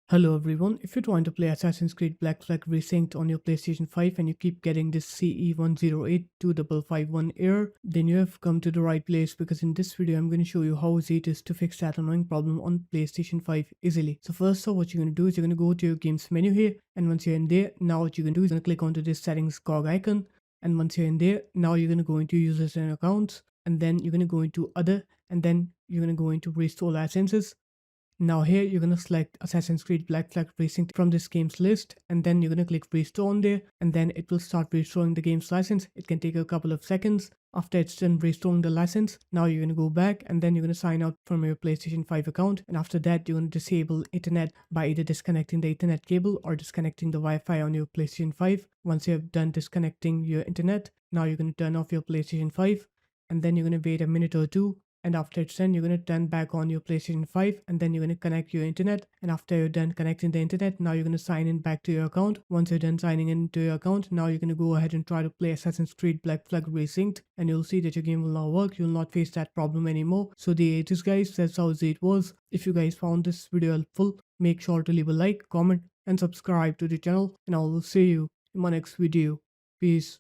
Hello everyone, if you're trying to play Assassin's Creed Black Flag Resynced on your PlayStation 5 and you keep getting this CE-108255-1 error, then you have come to the right place because in this video I'm going to show you how easy it is to fix that annoying problem on PlayStation 5 easily. So first off, what you're going to do is you're going to go to your games menu here, and once you're in there, now what you're going to do is going to click onto this settings cog icon, and once you're in there, now you're going to go into users and accounts, and then you're going to go into other, and then you're going to go into restore licenses. Now here you're going to select Assassin's Creed Black Flag Resynced from this game's list, and then you're going to click restore on there, and then it will start restoring the game's license. It can take a couple of seconds. After it's done restoring the license, now you're going to go back and then you're going to sign out from your PlayStation 5 account, and after that you're going to disable internet by either disconnecting the internet cable or disconnecting the Wi-Fi on your PlayStation 5. Once you have done disconnecting your internet, now you're going to turn off your PlayStation 5, and then you're going to wait a minute or two, and after it's done, you're going to turn back on your PlayStation 5, and then you're going to connect your internet, and after you're done connecting the internet, now you're going to sign in back to your account. Once you're done signing into your account, now you're going to go ahead and try to play Assassin's Creed Black Flag Resynced, and you'll see that your game will now work. You'll not face that problem anymore. So there it is guys, that's how easy it was. If you guys found this video helpful, make sure to leave a like, comment and subscribe to the channel, and I will see you in my next video. Peace.